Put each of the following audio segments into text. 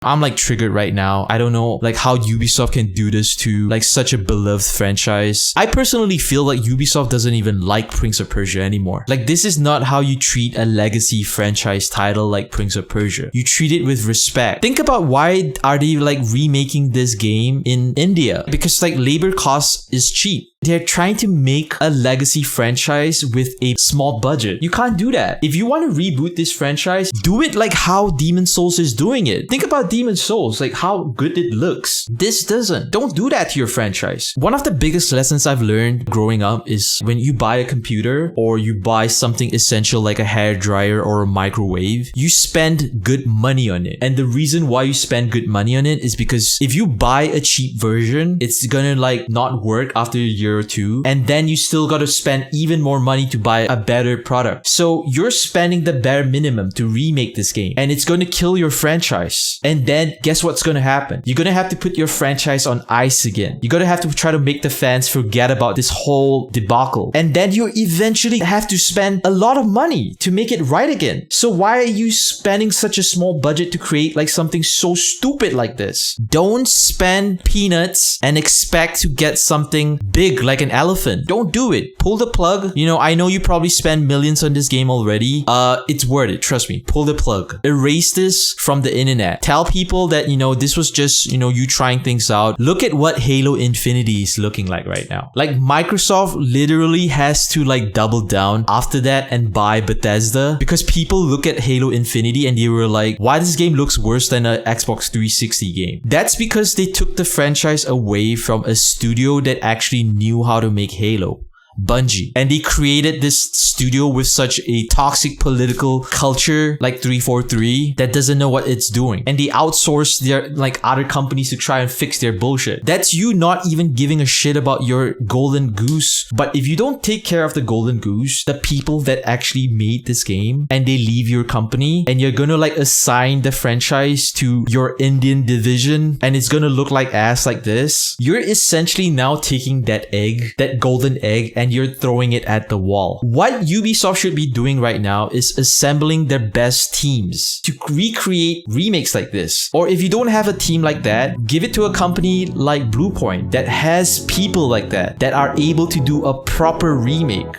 I'm like triggered right now. I don't know like how Ubisoft can do this to like such a beloved franchise. I personally feel like Ubisoft doesn't even like Prince of Persia anymore. Like this is not how you treat a legacy franchise title like Prince of Persia. You treat it with respect. Think about why are they like remaking this game in India? Because like labor cost is cheap. They're trying to make a legacy franchise with a small budget. You can't do that. If you want to reboot this franchise, do it like how Demon's Souls is doing it. Think about Demon's Souls, like how good it looks. This doesn't. Don't do that to your franchise. One of the biggest lessons I've learned growing up is when you buy a computer or you buy something essential like a hairdryer or a microwave, you spend good money on it. And the reason why you spend good money on it is because if you buy a cheap version, it's gonna like not work after a year or two, and then you still got to spend even more money to buy a better product. So you're spending the bare minimum to remake this game, and it's going to kill your franchise. And then guess what's going to happen? You're going to have to put your franchise on ice again. You're going to have to try to make the fans forget about this whole debacle, and then you eventually have to spend a lot of money to make it right again. So why are you spending such a small budget to create like something so stupid like this? Don't spend peanuts and expect to get something big like an elephant. Don't do it. Pull the plug. You know, I know you probably spend millions on this game already. It's worth it. Trust me. Pull the plug. Erase this from the internet. Tell people that, you know, this was just, you know, you trying things out. Look at what Halo Infinity is looking like right now. Like Microsoft literally has to like double down after that and buy Bethesda because people look at Halo Infinity and they were like, why this game looks worse than an Xbox 360 game? That's because they took the franchise away from a studio that actually knew how to make Halo. Bungie. And they created this studio with such a toxic political culture like 343 that doesn't know what it's doing. And they outsource their like other companies to try and fix their bullshit. That's you not even giving a shit about your golden goose. But if you don't take care of the golden goose, the people that actually made this game, and they leave your company, and you're gonna like assign the franchise to your Indian division, and it's gonna look like ass like this, you're essentially now taking that egg, that golden egg, and you're throwing it at the wall. What Ubisoft should be doing right now is assembling their best teams to recreate remakes like this. Or if you don't have a team like that, give it to a company like Bluepoint that has people like that are able to do a proper remake.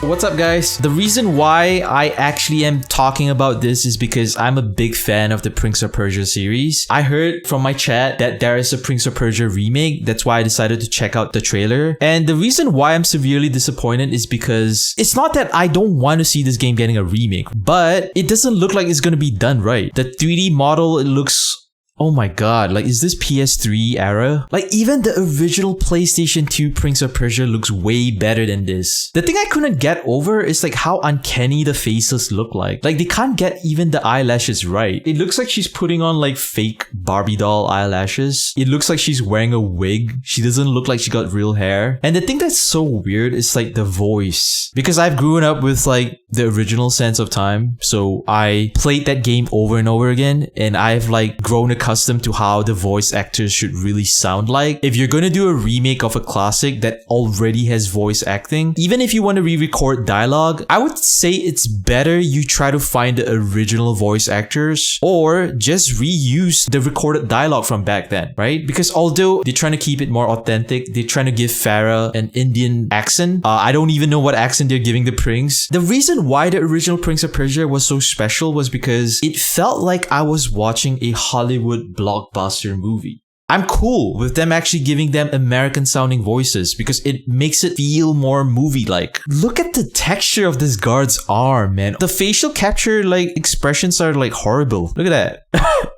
What's up guys? The reason why I actually am talking about this is because I'm a big fan of the Prince of Persia series. I heard from my chat that there is a Prince of Persia remake. That's why I decided to check out the trailer. And the reason why I'm severely disappointed is because it's not that I don't want to see this game getting a remake, but it doesn't look like it's gonna be done right. The 3D model, it looks... oh my god, like is this PS3 era? Like even the original PlayStation 2 Prince of Persia looks way better than this. The thing I couldn't get over is like how uncanny the faces look like. Like they can't get even the eyelashes right. It looks like she's putting on like fake Barbie doll eyelashes. It looks like she's wearing a wig. She doesn't look like she got real hair. And the thing that's so weird is like the voice. Because I've grown up with like the original Sands of Time. So I played that game over and over again, and I've like grown accustomed to how the voice actors should really sound like. If you're gonna do a remake of a classic that already has voice acting, even if you want to re-record dialogue, I would say it's better you try to find the original voice actors or just reuse the recorded dialogue from back then, right? Because although they're trying to keep it more authentic, they're trying to give Farah an Indian accent. I don't even know what accent they're giving the prince. The reason why the original Prince of Persia was so special was because it felt like I was watching a Hollywood blockbuster movie. I'm cool with them actually giving them American sounding voices because it makes it feel more movie-like. Look at the texture of this guard's arm, man. The facial capture like expressions are like horrible. Look at that.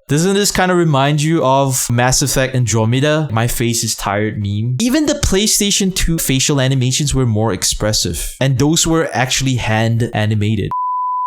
Doesn't this kind of remind you of Mass Effect Andromeda? My face is tired meme. Even the PlayStation 2 facial animations were more expressive, and those were actually hand animated.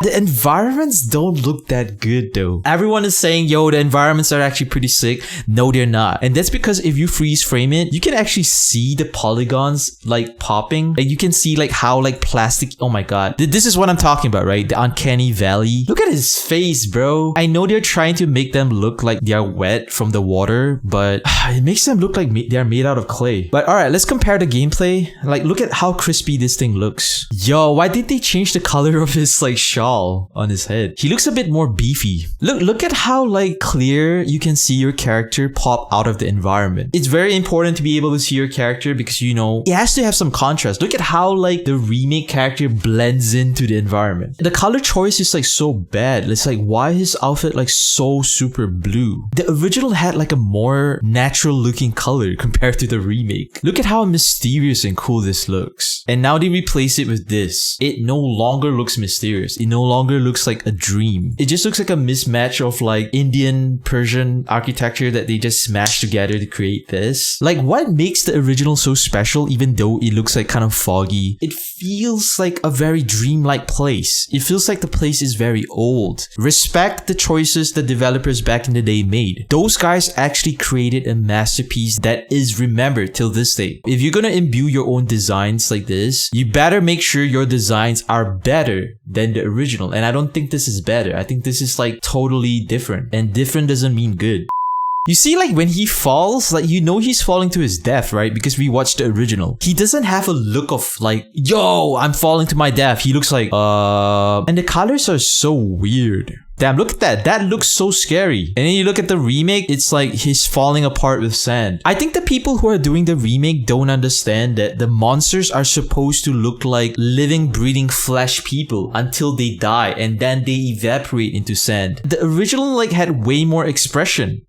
The environments don't look that good though. Everyone is saying, yo, the environments are actually pretty sick. No, they're not. And that's because if you freeze frame it, you can actually see the polygons like popping. Like you can see like how like plastic, oh my god. This is what I'm talking about, right? The uncanny valley. Look at his face, bro. I know they're trying to make them look like they're wet from the water, but it makes them look like they're made out of clay. But alright, let's compare the gameplay. Like look at how crispy this thing looks. Yo, why did they change the color of his like shot? skull on his head. He looks a bit more beefy. Look at how like clear you can see your character pop out of the environment. It's very important to be able to see your character because, you know, it has to have some contrast. Look at how like the remake character blends into the environment. The color choice is like so bad. It's like, why is his outfit like so super blue? The original had like a more natural looking color compared to the remake. Look at how mysterious and cool this looks. And now they replace it with this. It no longer looks mysterious. It no longer looks like a dream. It just looks like a mismatch of like Indian Persian architecture that they just smashed together to create this. Like, what makes the original so special even though it looks like kind of foggy? It feels like a very dreamlike place. It feels like the place is very old. Respect the choices the developers back in the day made. Those guys actually created a masterpiece that is remembered till this day. If you're gonna imbue your own designs like this, you better make sure your designs are better than the original. And I don't think this is better. I think this is like totally different. And different doesn't mean good. You see, like when he falls, like you know he's falling to his death, right? Because we watched the original. He doesn't have a look of like, yo, I'm falling to my death. He looks like, and the colors are so weird. Damn, look at that. That looks so scary. And then you look at the remake, it's like he's falling apart with sand. I think the people who are doing the remake don't understand that the monsters are supposed to look like living, breathing flesh people until they die and then they evaporate into sand. The original like had way more expression.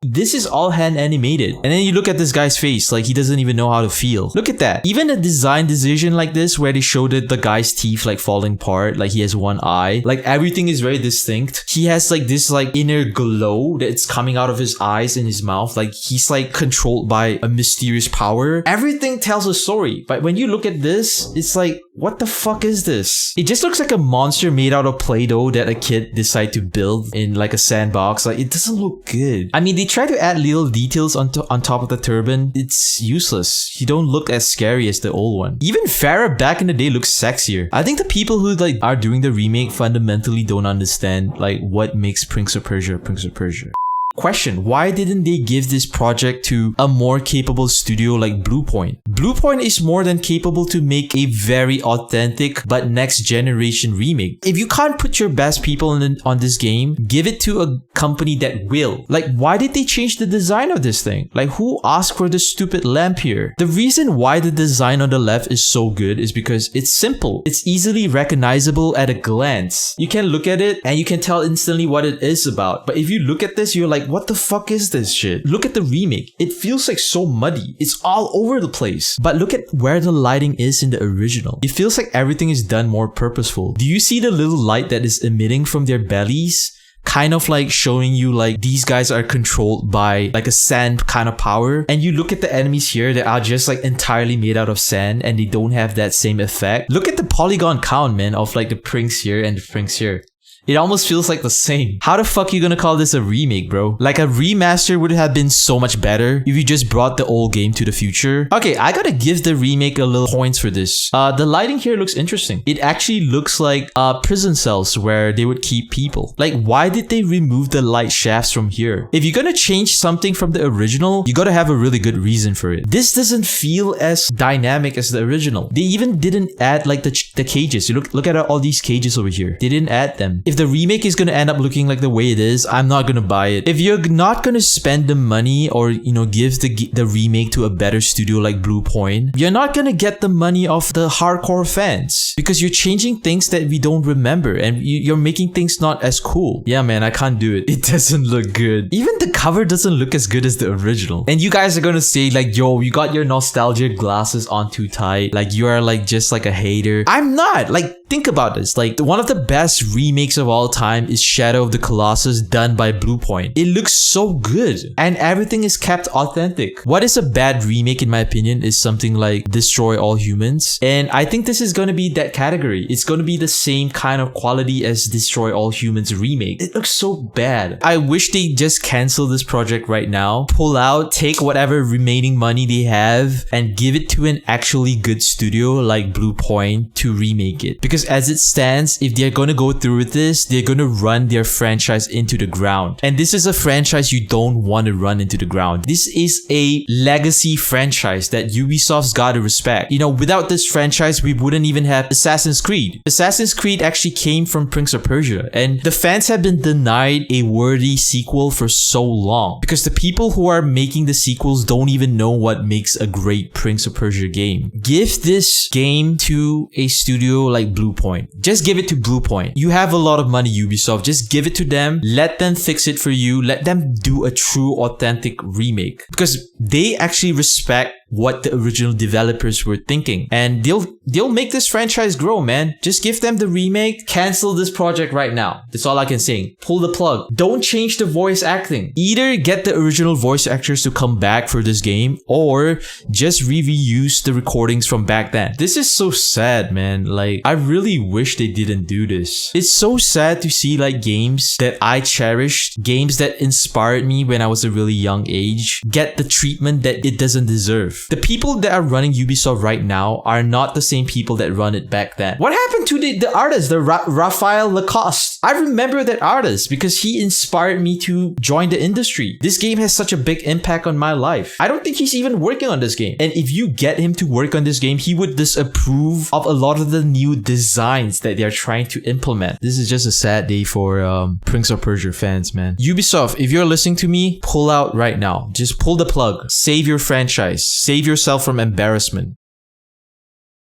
This is all hand animated. And then you look at this guy's face, like he doesn't even know how to feel. Look at that. Even a design decision like this where they showed the guy's teeth like falling apart, like he has one eye, like everything is very distinct. He has like this like inner glow that's coming out of his eyes and his mouth. Like he's like controlled by a mysterious power. Everything tells a story. But when you look at this, it's like, what the fuck is this? It just looks like a monster made out of Play-Doh that a kid decided to build in like a sandbox. Like it doesn't look good. I mean, they try to add little details on top of the turban. It's useless. He don't look as scary as the old one. Even Farah back in the day looks sexier. I think the people who like are doing the remake fundamentally don't understand like what makes Prince of Persia Prince of Persia. Question, why didn't they give this project to a more capable studio like Bluepoint? Bluepoint is more than capable to make a very authentic but next generation remake. If you can't put your best people on this game, give it to a company that will. Like, why did they change the design of this thing? Like, who asked for this stupid lamp here? The reason why the design on the left is so good is because it's simple. It's easily recognizable at a glance. You can look at it and you can tell instantly what it is about. But if you look at this, you're like, what the fuck is this shit? Look at the remake. It feels like so muddy. It's all over the place. But look at where the lighting is in the original. It feels like everything is done more purposeful. Do you see the little light that is emitting from their bellies? Kind of like showing you like these guys are controlled by like a sand kind of power. And you look at the enemies here that are just like entirely made out of sand and they don't have that same effect. Look at the polygon count, man, of like the prinks here and the prinks here. It almost feels like the same. How the fuck are you gonna call this a remake, bro? Like a remaster would have been so much better if you just brought the old game to the future. Okay, I gotta give the remake a little points for this. The lighting here looks interesting. It actually looks like prison cells where they would keep people. Like, why did they remove the light shafts from here? If you're gonna change something from the original, you gotta have a really good reason for it. This doesn't feel as dynamic as the original. They even didn't add like the cages. You look at all these cages over here. They didn't add them. If the remake is gonna end up looking like the way it is, I'm not gonna buy it. If you're not gonna spend the money or, you know, give the remake to a better studio like Bluepoint, you're not gonna get the money of the hardcore fans because you're changing things that we don't remember and you're making things not as cool. Yeah, man, I can't do it. It doesn't look good. Even the cover doesn't look as good as the original. And you guys are gonna say like, yo, you got your nostalgia glasses on too tight. Like, you are like just like a hater. I'm not. Like, think about this. Like, one of the best remakes of all time is Shadow of the Colossus done by Bluepoint. It looks so good and everything is kept authentic. What is a bad remake in my opinion is something like Destroy All Humans, and I think this is going to be that category. It's going to be the same kind of quality as Destroy All Humans remake. It looks so bad. I wish they just cancel this project right now, pull out, take whatever remaining money they have and give it to an actually good studio like Bluepoint to remake it, because Because as it stands, if they're gonna go through with this, they're gonna run their franchise into the ground. And this is a franchise you don't want to run into the ground. This is a legacy franchise that Ubisoft's gotta respect. You know, without this franchise, we wouldn't even have Assassin's Creed. Assassin's Creed actually came from Prince of Persia, and the fans have been denied a worthy sequel for so long because the people who are making the sequels don't even know what makes a great Prince of Persia game. Give this game to a studio like Bluepoint. Just give it to Bluepoint. You have a lot of money, Ubisoft. Just give it to them. Let them fix it for you. Let them do a true, authentic remake because they actually respect what the original developers were thinking, and they'll make this franchise grow, man. Just give them the remake. Cancel this project right now. That's all I can say. Pull the plug. Don't change the voice acting. Either get the original voice actors to come back for this game, or just reuse the recordings from back then. This is so sad, man. Like, I really wish they didn't do this. It's so sad to see like games that I cherished, games that inspired me when I was a really young age, get the treatment that it doesn't deserve. The people that are running Ubisoft right now are not the same people that run it back then. What happened to the artist, Raphael Lacoste? I remember that artist because he inspired me to join the industry. This game has such a big impact on my life. I don't think he's even working on this game. And if you get him to work on this game, he would disapprove of a lot of the new designs that they're trying to implement. This is just a sad day for Prince of Persia fans, man. Ubisoft, if you're listening to me, pull out right now. Just pull the plug. Save your franchise. Save yourself from embarrassment.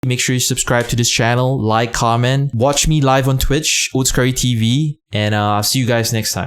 Make sure you subscribe to this channel, like, comment, watch me live on Twitch, OatsCurryTV, and I'll see you guys next time.